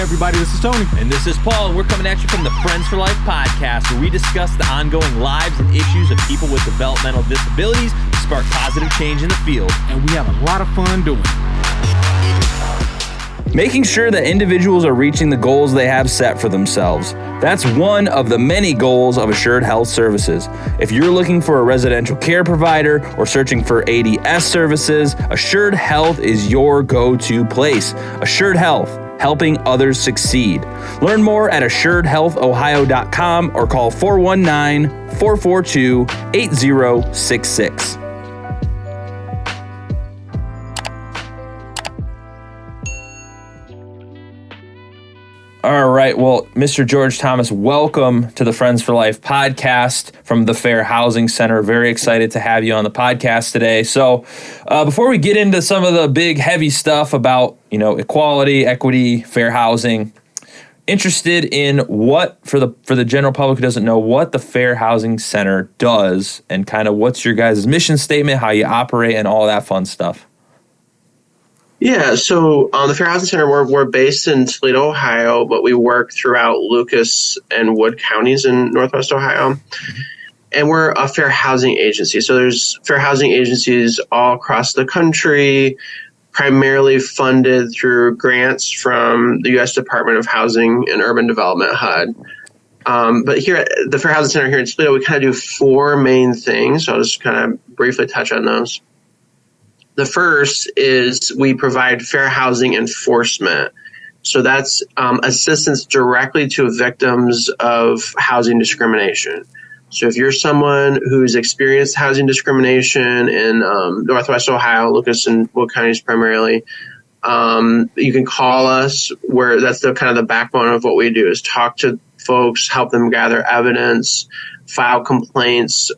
everybody, this is Tony. And this is Paul, and we're coming at you from the Friends for Life podcast, where we discuss the ongoing lives and issues of people with developmental disabilities to spark positive change in the field. And we have a lot of fun doing it. Making sure that individuals are reaching the goals they have set for themselves. That's one of the many goals of Assured Health Services. If you're looking for a residential care provider or searching for ADS services, Assured Health is your go-to place. Assured Health, helping others succeed. Learn more at assuredhealthohio.com or call 419-442-8066. All right. Well, Mr. George Thomas, welcome to the Friends for Life podcast from the Fair Housing Center. Very excited to have you on the podcast today. So before we get into some of the big, heavy stuff about, equality, equity, fair housing, interested in what, for the general public who doesn't know, what the Fair Housing Center does and kind of what's your guys' mission statement, how you operate, and all that fun stuff. Yeah, so the Fair Housing Center, we're based in Toledo, Ohio, but we work throughout Lucas and Wood counties in Northwest Ohio. And we're a fair housing agency. So there's fair housing agencies all across the country, primarily funded through grants from the U.S. Department of Housing and Urban Development, HUD. But here at the Fair Housing Center here in Toledo, we kind of do four main things. So I'll just kind of briefly touch on those. The first is we provide fair housing enforcement. So that's assistance directly to victims of housing discrimination. So if you're someone who's experienced housing discrimination in Northwest Ohio, Lucas and Wood counties primarily, you can call us. Where that's the kind of the backbone of what we do is talk to folks, help them gather evidence, file complaints,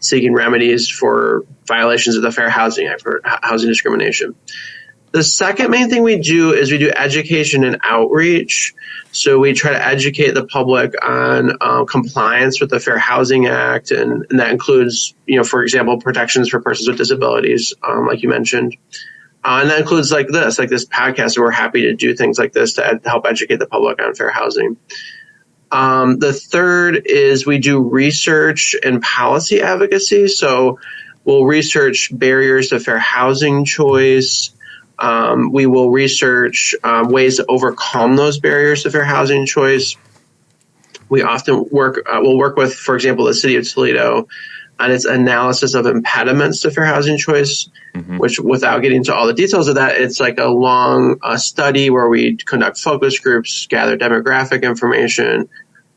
seeking remedies for violations of the Fair Housing Act for housing discrimination. The second main thing we do is we do education and outreach. So we try to educate the public on compliance with the Fair Housing Act, and that includes, for example, protections for persons with disabilities, like you mentioned. And that includes like this podcast. So we're happy to do things like this to help educate the public on fair housing. The third is we do research and policy advocacy. So we'll research barriers to fair housing choice. We will research ways to overcome those barriers to fair housing choice. We often we'll work with, for example, the city of Toledo on its analysis of impediments to fair housing choice, which, without getting into all the details of that, it's like a long study where we conduct focus groups, gather demographic information,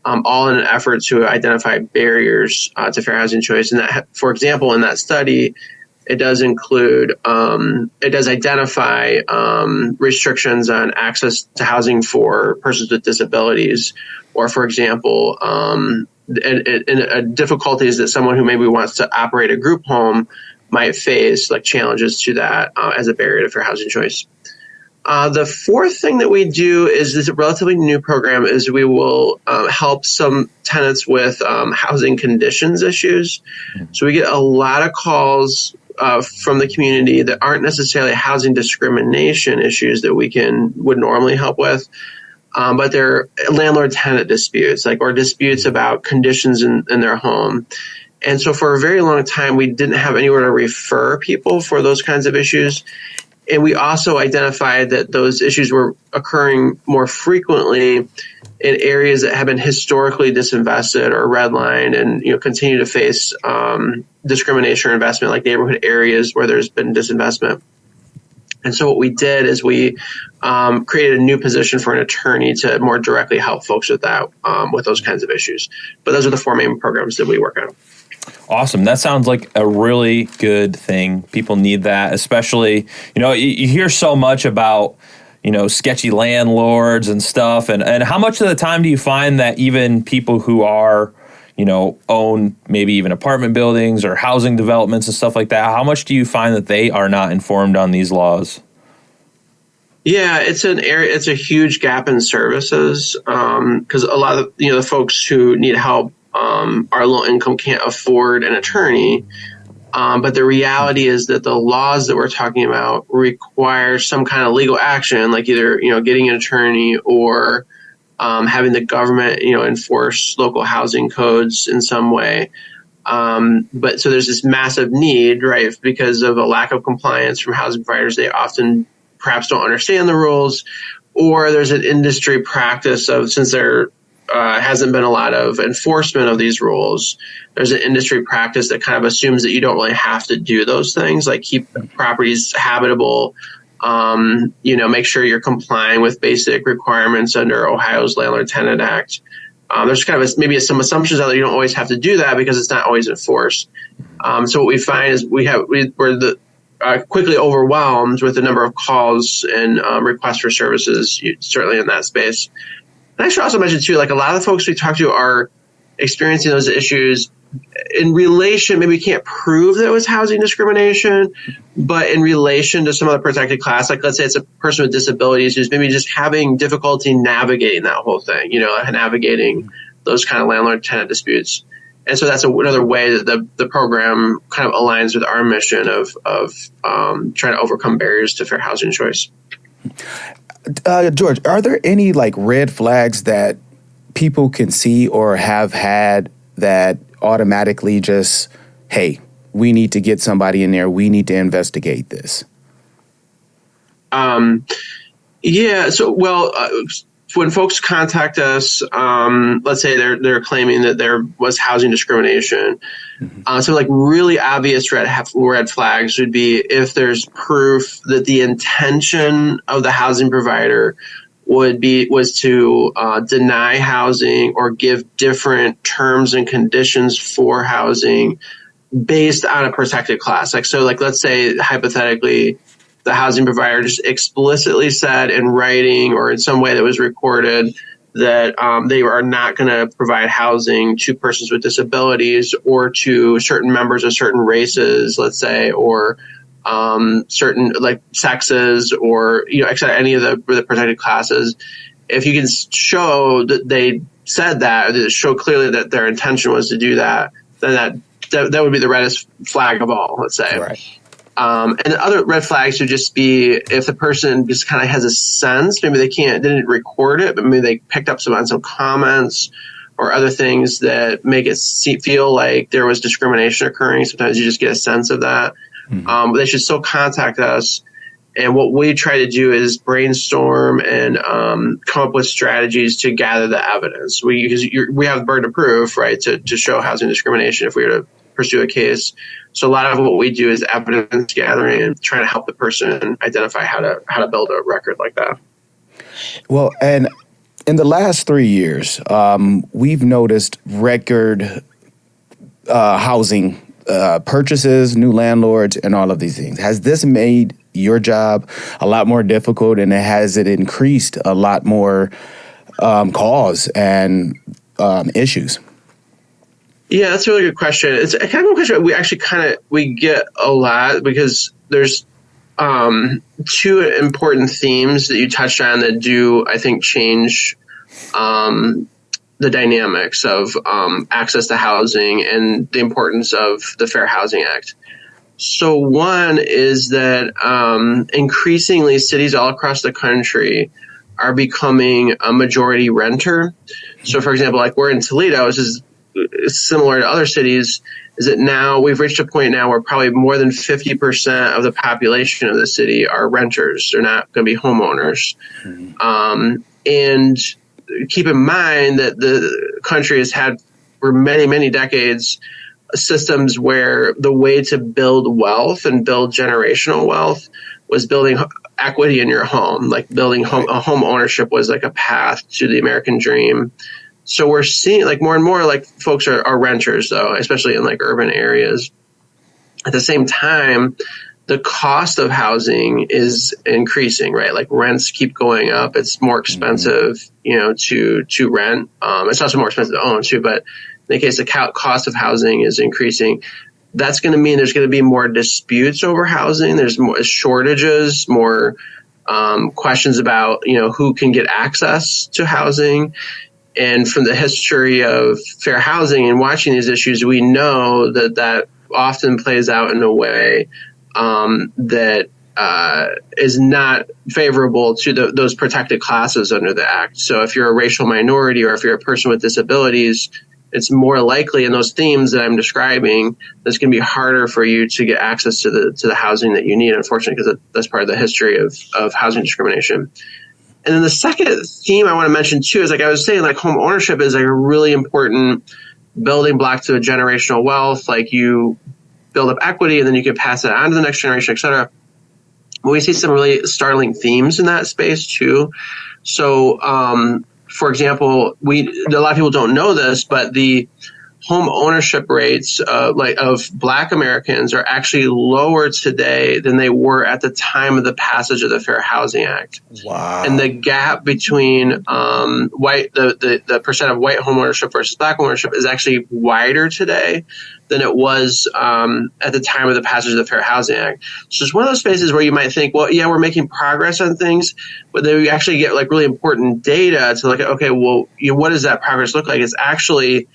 all in an effort to identify barriers to fair housing choice. And that, for example, in that study, it does identify restrictions on access to housing for persons with disabilities, or, for example, difficulties that someone who maybe wants to operate a group home might face, like challenges to that as a barrier to fair housing choice. The fourth thing that we do is this relatively new program is we will help some tenants with housing conditions issues. So we get a lot of calls from the community that aren't necessarily housing discrimination issues that we would normally help with, but they're landlord-tenant disputes, or disputes about conditions in their home. And so for a very long time, we didn't have anywhere to refer people for those kinds of issues. And we also identified that those issues were occurring more frequently in areas that have been historically disinvested or redlined and continue to face discrimination or investment, like neighborhood areas where there's been disinvestment. And so what we did is we created a new position for an attorney to more directly help folks with that, with those kinds of issues. But those are the four main programs that we work on. Awesome. That sounds like a really good thing. People need that, especially, you hear so much about, sketchy landlords and stuff. And how much of the time do you find that even people who are, own maybe even apartment buildings or housing developments and stuff like that, how much do you find that they are not informed on these laws? Yeah, it's a huge gap in services because a lot of, the folks who need help are low income, can't afford an attorney. But the reality is that the laws that we're talking about require some kind of legal action, like either, getting an attorney or having the government, enforce local housing codes in some way. But so there's this massive need, right? Because of a lack of compliance from housing providers, they often perhaps don't understand the rules, or there's an industry practice of, since there hasn't been a lot of enforcement of these rules, there's an industry practice that kind of assumes that you don't really have to do those things, like keep properties habitable, make sure you're complying with basic requirements under Ohio's Landlord Tenant Act. There's kind of maybe some assumptions out there you don't always have to do that because it's not always enforced. So what we find is we're quickly overwhelmed with the number of calls and requests for services, certainly in that space. And I should also mention too, like a lot of the folks we talk to are experiencing those issues in relation, maybe we can't prove that it was housing discrimination, but in relation to some other protected class, like let's say it's a person with disabilities who's maybe just having difficulty navigating that whole thing, navigating those kind of landlord-tenant disputes. And so that's another way that the program kind of aligns with our mission of trying to overcome barriers to fair housing choice. George, are there any like red flags that people can see or have had that automatically just, hey, we need to get somebody in there, we need to investigate this? When folks contact us, let's say they're claiming that there was housing discrimination. So like really obvious red flags would be if there's proof that the intention of the housing provider was to deny housing or give different terms and conditions for housing based on a protected class. Let's say hypothetically, the housing provider just explicitly said in writing or in some way that was recorded that they are not going to provide housing to persons with disabilities or to certain members of certain races, let's say, or certain like sexes or, any of the protected classes. If you can show that they said that, show clearly that their intention was to do that, then that would be the reddest flag of all, let's say. Right. And the other red flags would just be if the person just kind of has a sense, maybe they didn't record it, but maybe they picked up on some comments or other things that make it feel like there was discrimination occurring. Sometimes you just get a sense of that. They should still contact us. And what we try to do is brainstorm and come up with strategies to gather the evidence. We have the burden of proof, right, to show housing discrimination if we were to pursue a case. So a lot of what we do is evidence gathering and trying to help the person identify how to build a record like that. Well, and in the last 3 years, we've noticed record housing purchases, new landlords, and all of these things. Has this made your job a lot more difficult, and has it increased a lot more calls and issues? Yeah, that's a really good question. It's a kind of a question we get a lot because there's two important themes that you touched on that do, I think, change the dynamics of access to housing and the importance of the Fair Housing Act. So one is that increasingly cities all across the country are becoming a majority renter. So, for example, like we're in Toledo, this is similar to other cities, is that now we've reached a point now where probably more than 50% of the population of the city are renters. They're not going to be homeowners. And keep in mind that the country has had for many, many decades systems where the way to build wealth and build generational wealth was building equity in your home, like building home ownership was like a path to the American dream. So we're seeing like more and more like folks are renters, though, especially in like urban areas. At the same time, the cost of housing is increasing, right? Like rents keep going up. It's more expensive, to rent. It's also more expensive to own too, but in the case the cost of housing is increasing. That's going to mean there's going to be more disputes over housing. There's more shortages, more questions about, who can get access to housing. And from the history of fair housing and watching these issues, we know that often plays out in a way that is not favorable to those protected classes under the Act. So if you're a racial minority or if you're a person with disabilities, it's more likely in those themes that I'm describing, it's going to be harder for you to get access to the housing that you need, unfortunately, because that's part of the history of housing discrimination. And then the second theme I want to mention too is, like I was saying, like home ownership is like a really important building block to a generational wealth. Like you build up equity and then you can pass it on to the next generation, et cetera. But we see some really startling themes in that space too. So, for example, a lot of people don't know this, but the home ownership rates of Black Americans are actually lower today than they were at the time of the passage of the Fair Housing Act. Wow. And the gap between the percent of white home ownership versus Black ownership is actually wider today than it was at the time of the passage of the Fair Housing Act. So it's one of those spaces where you might think, well, yeah, we're making progress on things, but then we actually get like really important data to look at, okay, well, what does that progress look like? It's actually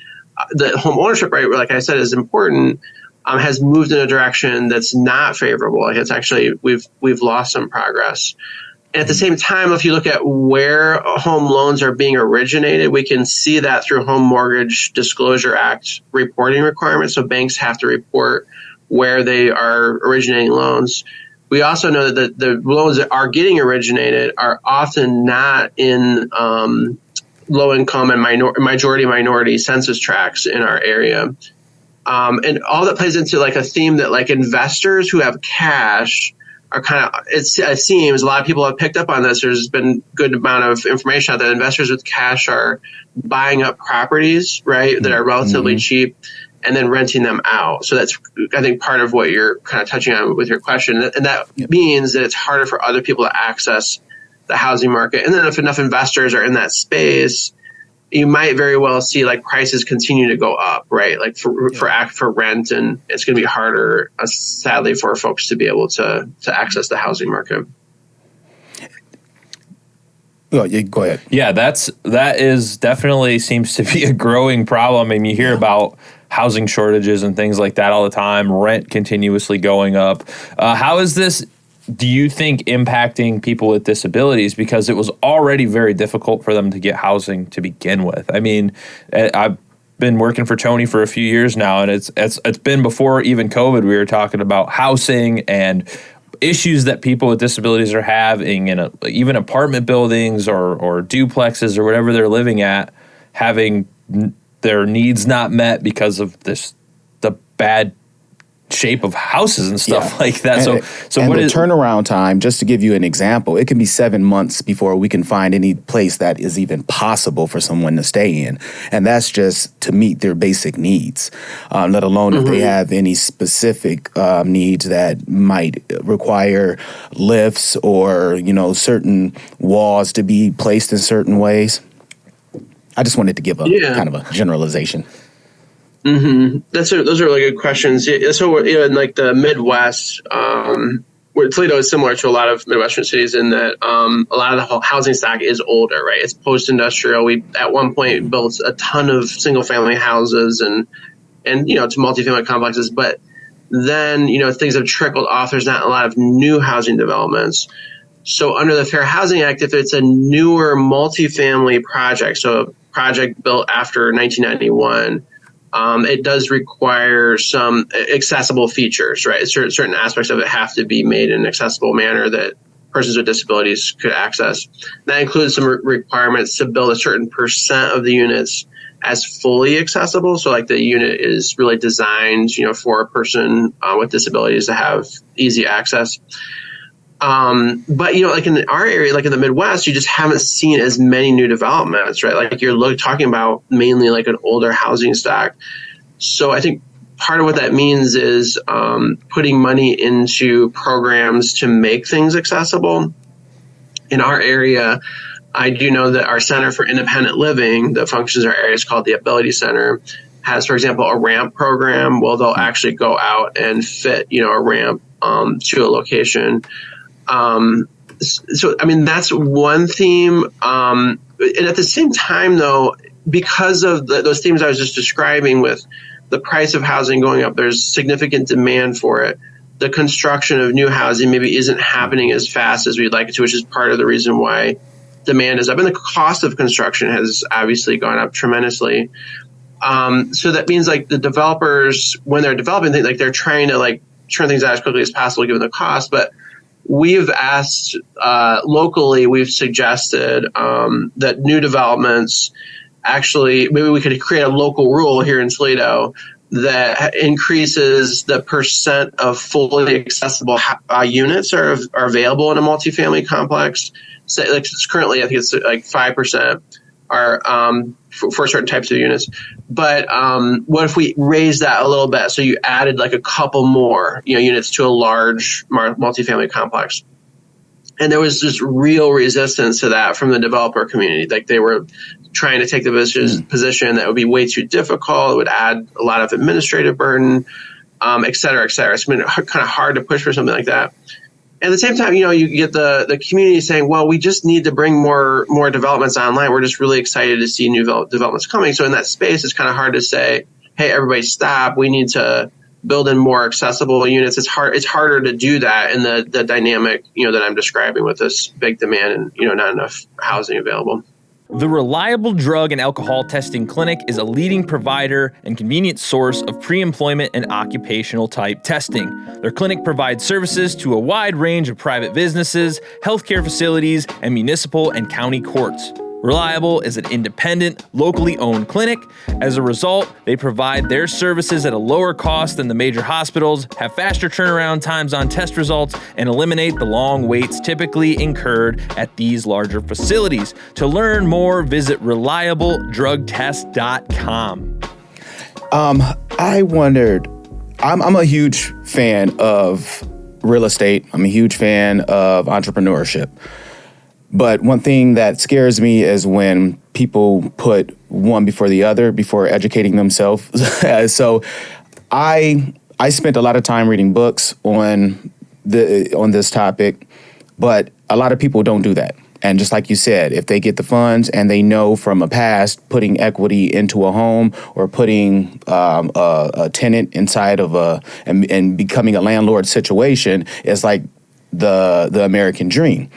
the home ownership rate, like I said, is important, has moved in a direction that's not favorable. Like it's actually, we've lost some progress. And at the same time, if you look at where home loans are being originated, we can see that through Home Mortgage Disclosure Act reporting requirements. So banks have to report where they are originating loans. We also know that the loans that are getting originated are often not in low-income and majority minority census tracts in our area. And all that plays into like a theme that like investors who have cash are kind of, it seems a lot of people have picked up on this. There's been good amount of information out that investors with cash are buying up properties, right, that are relatively cheap and then renting them out. So that's, I think, part of what you're kind of touching on with your question. And that means that it's harder for other people to access the housing market. And then if enough investors are in that space, you might very well see like prices continue to go up, right? Like for rent, and it's going to be harder, sadly, for folks to be able to access the housing market. Oh, yeah, go ahead. Yeah, that is definitely seems to be a growing problem. I mean, you hear about housing shortages and things like that all the time, rent continuously going up. How is this, do you think, impacting people with disabilities? Because it was already very difficult for them to get housing to begin with. I mean, I've been working for Tony for a few years now, and it's been before even COVID. We were talking about housing and issues that people with disabilities are having in even apartment buildings or duplexes or whatever they're living at, having their needs not met because of the bad shape of houses and stuff like that. So what is turnaround time? Just to give you an example, it can be 7 months before we can find any place that is even possible for someone to stay in, and that's just to meet their basic needs. Let alone if they have any specific needs that might require lifts or certain walls to be placed in certain ways. I just wanted to give a kind of a generalization. Mm-hmm. Those are really good questions. So in like the Midwest, where Toledo is similar to a lot of Midwestern cities in that a lot of the housing stock is older, right? It's post-industrial. We at one point built a ton of single-family houses and to multifamily complexes, but then things have trickled off. There's not a lot of new housing developments. So under the Fair Housing Act, if it's a newer multifamily project, so a project built after 1991. It does require some accessible features, right? Certain aspects of it have to be made in an accessible manner that persons with disabilities could access. That includes some requirements to build a certain percent of the units as fully accessible. So like the unit is really designed, for a person with disabilities to have easy access. But like in our area, like in the Midwest, you just haven't seen as many new developments, right? Like you're talking about mainly like an older housing stock. So I think part of what that means is putting money into programs to make things accessible. In our area, I do know that our Center for Independent Living that functions in our area is called the Ability Center, has, for example, a ramp program. Well, they'll actually go out and fit, a ramp to a location. So, I mean, that's one theme. And at the same time, though, because of those themes I was just describing with the price of housing going up. There's significant demand for it. The construction of new housing maybe isn't happening as fast as we'd like it to, which is part of the reason why demand is up. And the cost of construction has obviously gone up tremendously. So that means like the developers, when they're developing things, like they're trying to like turn things out as quickly as possible given the cost. But we've asked locally, we've suggested that new developments actually, maybe we could create a local rule here in Toledo that increases the percent of fully accessible units are available in a multifamily complex. So like it's currently, I think it's like 5% are for certain types of units. But what if we raise that a little bit? So you added like a couple more, units to a large multifamily complex. And there was just real resistance to that from the developer community. Like they were trying to take the position that would be way too difficult. It would add a lot of administrative burden, et cetera, et cetera. It's been kind of hard to push for something like that. At the same time, you get the community saying, well, we just need to bring more developments online. We're just really excited to see new developments coming. So in that space, it's kind of hard to say, hey, everybody stop. We need to build in more accessible units. It's harder to do that in the dynamic, that I'm describing with this big demand and, not enough housing available. The Reliable Drug and Alcohol Testing Clinic is a leading provider and convenient source of pre-employment and occupational type testing. Their clinic provides services to a wide range of private businesses, healthcare facilities, and municipal and county courts. Reliable is an independent, locally owned clinic. As a result, they provide their services at a lower cost than the major hospitals, have faster turnaround times on test results, and eliminate the long waits typically incurred at these larger facilities. To learn more, visit reliabledrugtest.com. I wondered, I'm a huge fan of real estate. I'm a huge fan of entrepreneurship. But one thing that scares me is when people put one before the other before educating themselves. So I spent a lot of time reading books on this topic, but a lot of people don't do that. And just like you said, if they get the funds and they know from a past putting equity into a home or putting a tenant inside of and becoming a landlord situation is like the American dream.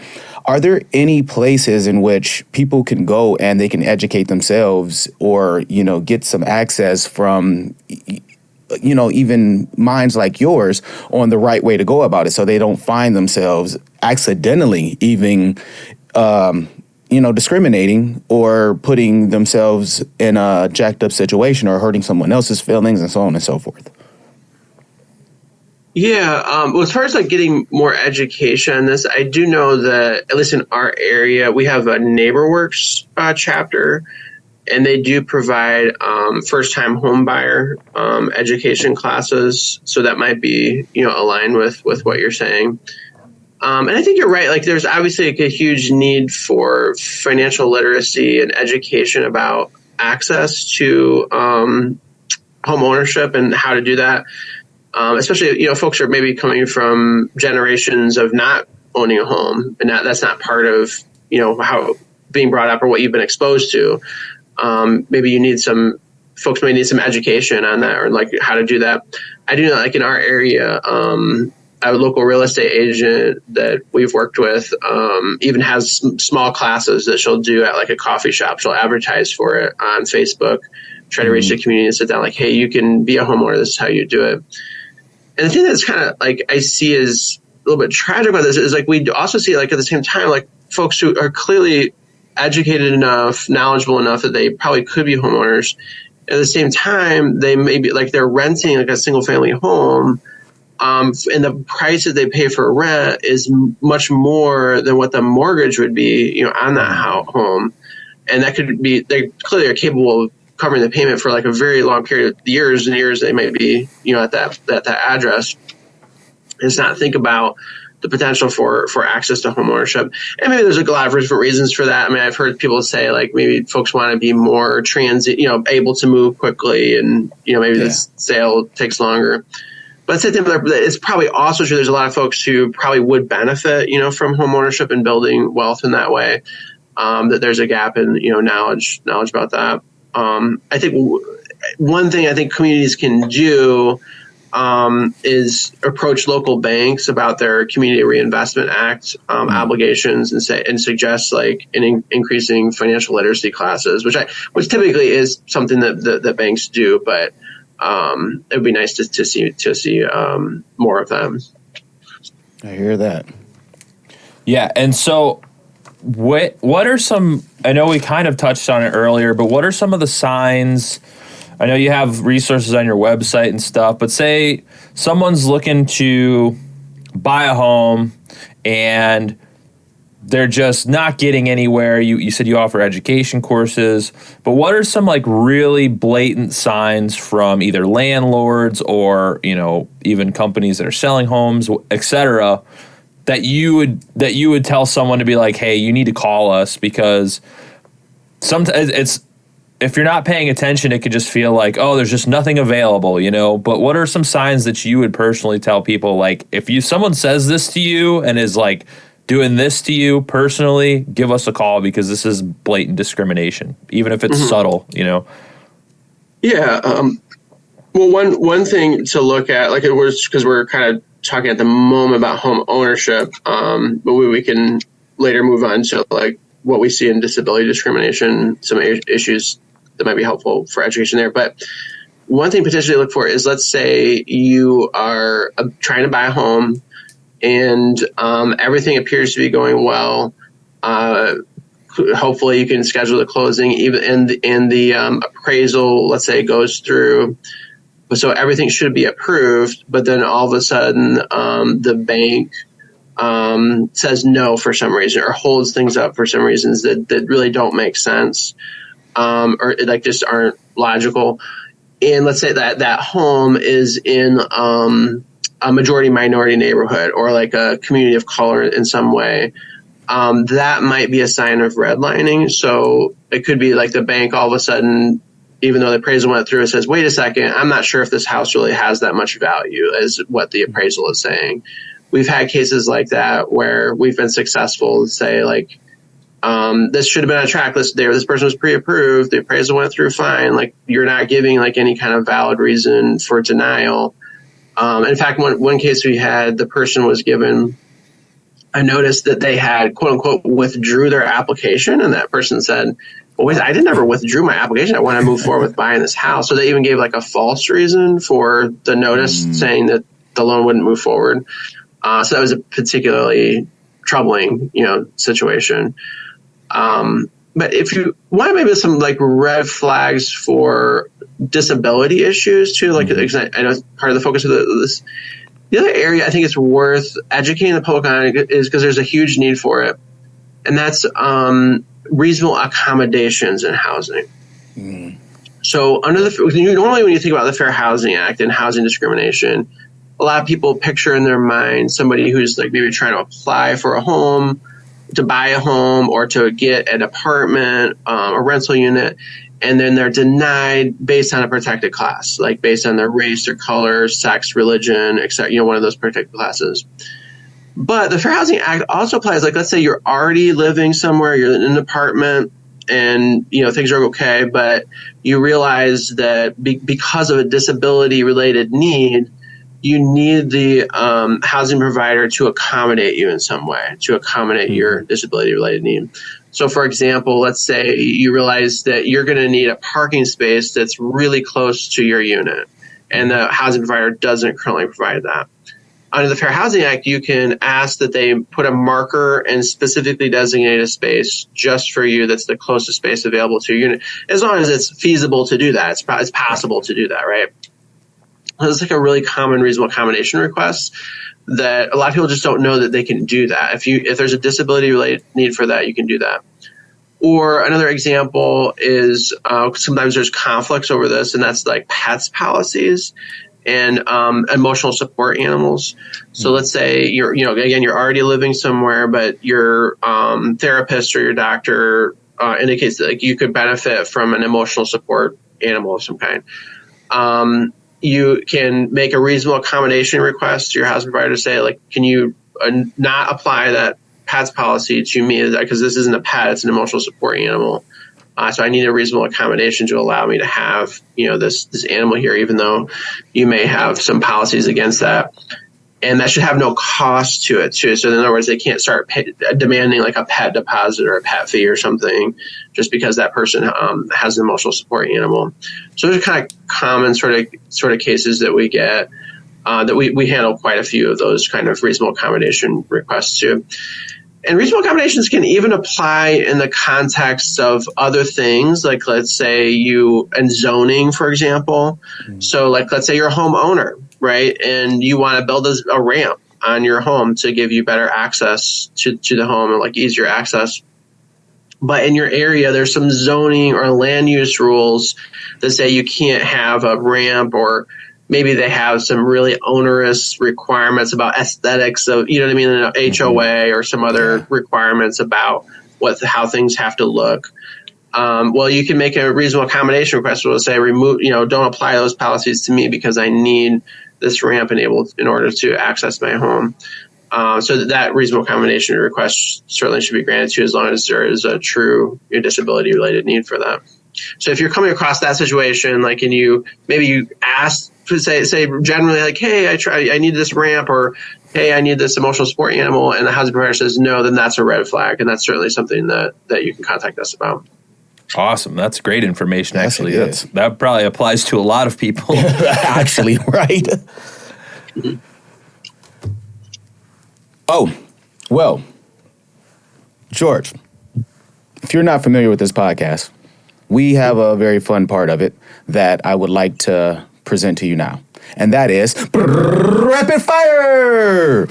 Are there any places in which people can go and they can educate themselves or, get some access from, even minds like yours on the right way to go about it so they don't find themselves accidentally even, discriminating or putting themselves in a jacked up situation or hurting someone else's feelings and so on and so forth? Yeah, well, as far as like getting more education on this, I do know that at least in our area, we have a NeighborWorks chapter, and they do provide first-time home buyer education classes. So that might be aligned with what you're saying. And I think you're right. Like, there's obviously like a huge need for financial literacy and education about access to home ownership and how to do that. Especially, folks are maybe coming from generations of not owning a home, and that's not part of, how being brought up or what you've been exposed to. Maybe folks may need some education on that or like how to do that. I do know, like in our area, a local real estate agent that we've worked with even has small classes that she'll do at like a coffee shop. She'll advertise for it on Facebook, try to reach the community and sit down like, hey, you can be a homeowner. This is how you do it. And the thing that's kind of like I see is a little bit tragic about this is like we also see like at the same time like folks who are clearly educated enough, knowledgeable enough that they probably could be homeowners. At the same time, they may be like they're renting like a single family home, and the price that they pay for rent is much more than what the mortgage would be, on that home, and that could be they clearly are capable of covering the payment for like a very long period of years and years. They may be, at that address. It's not think about the potential for access to home ownership. And maybe there's a lot of different reasons for that. I mean, I've heard people say like maybe folks want to be more transit, able to move quickly and, maybe the sale takes longer. But it's probably also true. There's a lot of folks who probably would benefit, from home ownership and building wealth in that way. That there's a gap in, knowledge about that. I think one thing I think communities can do is approach local banks about their Community Reinvestment Act obligations and suggest like increasing financial literacy classes, which typically is something that banks do, but it would be nice to see more of them. I hear that. Yeah, and so what are some? I know we kind of touched on it earlier, but what are some of the signs? I know you have resources on your website and stuff, but say someone's looking to buy a home and they're just not getting anywhere. You said you offer education courses, but what are some like really blatant signs from either landlords or, even companies that are selling homes, et cetera, that you would tell someone to be like, hey, you need to call us? Because sometimes if you're not paying attention, it could just feel like, oh, there's just nothing available, But what are some signs that you would personally tell people? Like, if someone says this to you and is like doing this to you personally, give us a call, because this is blatant discrimination, even if it's subtle, Yeah. Well, one thing to look at, like, it was because we're kind of talking at the moment about home ownership, but we can later move on to like what we see in disability discrimination, some issues that might be helpful for education there. But one thing potentially to look for is, let's say you are trying to buy a home and everything appears to be going well. Hopefully you can schedule the closing, even and the appraisal, let's say, goes through. So everything should be approved, but then all of a sudden the bank says no for some reason, or holds things up for some reasons that really don't make sense, or like just aren't logical. And let's say that home is in a majority minority neighborhood, or like a community of color in some way. That might be a sign of redlining. So it could be like the bank all of a sudden, even though the appraisal went through, it says, wait a second, I'm not sure if this house really has that much value as what the appraisal is saying. We've had cases like that where we've been successful to say, like, this should have been on a track list there. This person was pre-approved. The appraisal went through fine. Like, you're not giving like any kind of valid reason for denial. In fact, one case we had, the person was given a notice that they had, quote unquote, withdrew their application. And that person said, well, wait, I didn't ever withdrew my application. I want to move forward with buying this house. So they even gave like a false reason for the notice, saying that the loan wouldn't move forward. So that was a particularly troubling, situation. But if you want maybe some like red flags for disability issues too, like I know part of the focus of this. The other area I think it's worth educating the public on is because there's a huge need for it, and that's reasonable accommodations in housing. So normally when you think about the Fair Housing Act and housing discrimination, a lot of people picture in their mind somebody who's like maybe trying to apply for a home, to buy a home, or to get an apartment, a rental unit, and then they're denied based on a protected class, like based on their race, their color, sex, religion, etc. One of those protected classes. But the Fair Housing Act also applies, like, let's say you're already living somewhere, you're in an apartment, and things are okay, but you realize that because of a disability-related need, you need the housing provider to accommodate you in some way, to accommodate your disability-related need. So, for example, let's say you realize that you're going to need a parking space that's really close to your unit, and the housing provider doesn't currently provide that. Under the Fair Housing Act, you can ask that they put a marker and specifically designate a space just for you that's the closest space available to your unit, as long as it's feasible to do that. It's possible to do that, right? It's like a really common reasonable accommodation request that a lot of people just don't know that they can do that. If there's a disability-related need for that, you can do that. Or another example is sometimes there's conflicts over this, and that's like pets policies and emotional support animals. So let's say you're already living somewhere, but your therapist or your doctor indicates that like you could benefit from an emotional support animal of some kind. You can make a reasonable accommodation request to your housing provider to say, like, can you not apply that PETS policy to me, because this isn't a pet, it's an emotional support animal. So I need a reasonable accommodation to allow me to have, this animal here, even though you may have some policies against that. And that should have no cost to it, too. So in other words, they can't start demanding like a pet deposit or a pet fee or something just because that person has an emotional support animal. So those are kind of common sort of cases that we get. That we handle quite a few of those kind of reasonable accommodation requests too. And reasonable accommodations can even apply in the context of other things, like let's say and zoning, for example. Mm-hmm. So like, let's say you're a homeowner, right? And you want to build a ramp on your home to give you better access to the home and like easier access. But in your area, there's some zoning or land use rules that say you can't have a ramp, or maybe they have some really onerous requirements about aesthetics of, you know what I mean, an HOA or some other requirements about how things have to look. Well, you can make a reasonable accommodation request to say, don't apply those policies to me because I need this ramp enabled in order to access my home. So that reasonable accommodation request certainly should be granted to you as long as there is a true disability related need for that. So if you're coming across that situation, like, and you ask to say generally like, hey, I need this ramp, or hey, I need this emotional support animal, and the housing provider says no, then that's a red flag, and that's certainly something that you can contact us about. Awesome. That's great information, actually. That probably applies to a lot of people. Actually, right? Mm-hmm. Oh, well, George, if you're not familiar with this podcast, we have a very fun part of it that I would like to present to you now. And that is Rapid Fire!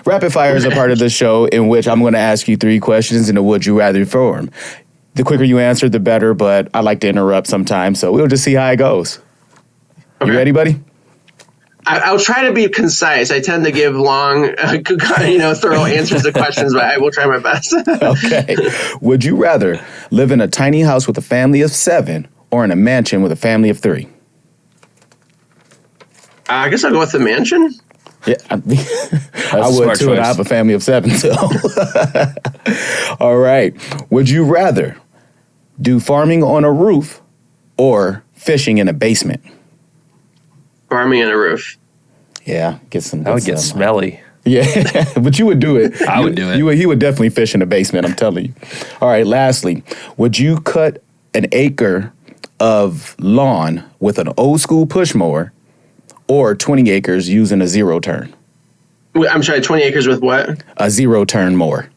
Rapid Fire is a part of the show in which I'm going to ask you 3 questions in a would you rather form. The quicker you answer, the better, but I like to interrupt sometimes, so we'll just see how it goes. Okay. You ready, buddy? I'll try to be concise. I tend to give long, thorough answers to questions, but I will try my best. Okay. Would you rather live in a tiny house with a family of 7 or in a mansion with a family of 3? I guess I'll go with the mansion. Yeah, I would too, and I have a family of 7, so. All right. Would you rather do farming on a roof or fishing in a basement? Farming on a roof. Yeah, get some. That would get smelly. Yeah, but you would do it. I would do it. He would definitely fish in the basement, I'm telling you. All right, lastly, would you cut an acre of lawn with an old school push mower or 20 acres using a zero turn? I'm sorry, 20 acres with what? A zero turn mower.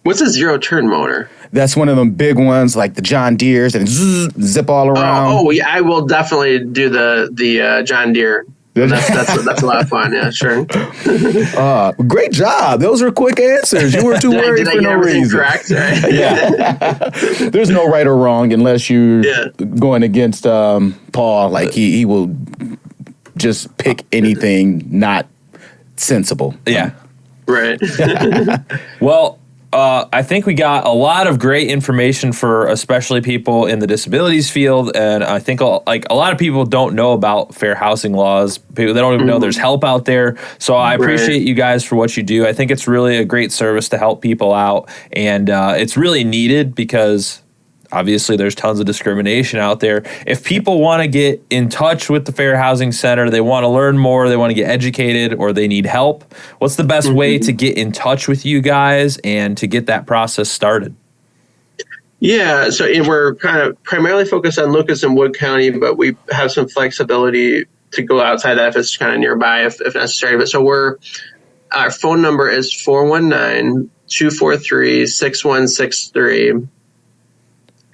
What's a zero turn mower? That's one of them big ones like the John Deere's and zip all around. Oh, yeah, I will definitely do the John Deere. That's a lot of fun. Yeah, sure. Great job. Those are quick answers. You were too worried for no reason. Correct. Right? Yeah. There's no right or wrong unless you're going against Paul. Like he will just pick anything not sensible. Yeah. Right. Well, I think we got a lot of great information for especially people in the disabilities field, and I think a lot of people don't know about fair housing laws. They don't even know there's help out there. So I appreciate you guys for what you do. I think it's really a great service to help people out, and it's really needed because obviously there's tons of discrimination out there. If people want to get in touch with the Fair Housing Center, they want to learn more, they want to get educated, or they need help, what's the best way to get in touch with you guys and to get that process started? Yeah, so we're kind of primarily focused on Lucas and Wood County, but we have some flexibility to go outside that if it's kind of nearby if necessary. But so our phone number is 419-243-6163.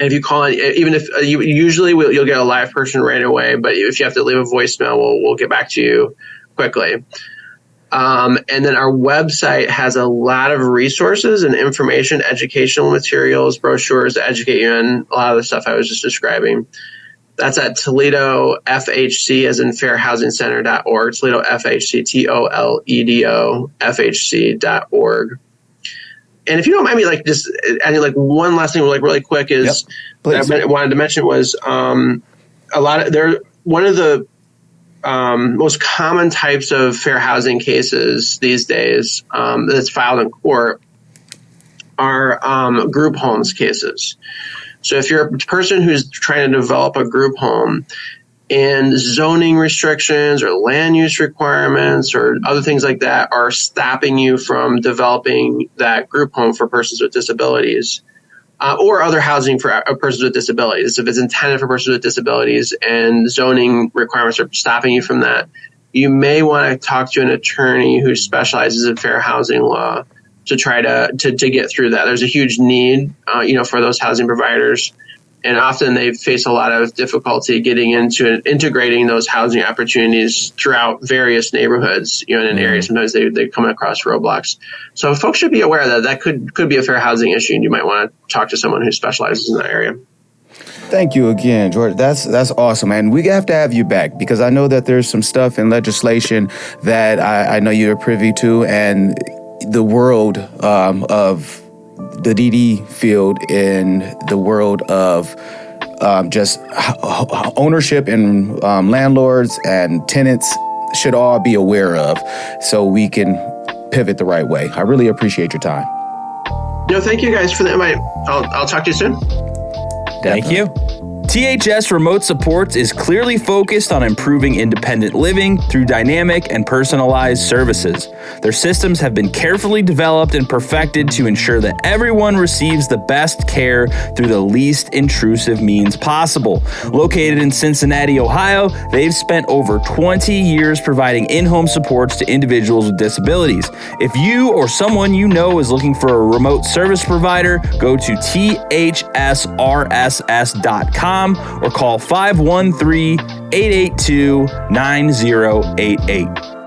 And if you call in, even if you'll get a live person right away, but if you have to leave a voicemail, we'll get back to you quickly. And then our website has a lot of resources and information, educational materials, brochures to educate you on a lot of the stuff I was just describing. That's at Toledo FHC, as in fairhousingcenter.org, Toledo FHC, TOLEDO FHC.org. And if you don't mind me, just adding one last thing, really quick is that I wanted to mention was one of the most common types of fair housing cases these days that's filed in court are group homes cases. So if you're a person who's trying to develop a group home and zoning restrictions or land use requirements or other things like that are stopping you from developing that group home for persons with disabilities, or other housing for persons with disabilities, if it's intended for persons with disabilities and zoning requirements are stopping you from that, you may want to talk to an attorney who specializes in fair housing law to try to get through that. There's a huge need, for those housing providers. And often they face a lot of difficulty getting into and integrating those housing opportunities throughout various neighborhoods, in an area. Sometimes they come across roadblocks. So folks should be aware that could be a fair housing issue, and you might want to talk to someone who specializes in that area. Thank you again, George. That's awesome. And we have to have you back because I know that there's some stuff in legislation that I know you're privy to, and the world of the DD field in the world of just ownership and landlords and tenants should all be aware of so we can pivot the right way. I really appreciate your time. Thank you guys for the invite. I'll talk to you soon. Thank you. THS Remote Supports is clearly focused on improving independent living through dynamic and personalized services. Their systems have been carefully developed and perfected to ensure that everyone receives the best care through the least intrusive means possible. Located in Cincinnati, Ohio, they've spent over 20 years providing in-home supports to individuals with disabilities. If you or someone you know is looking for a remote service provider, go to thsrss.com or call 513-882-9088.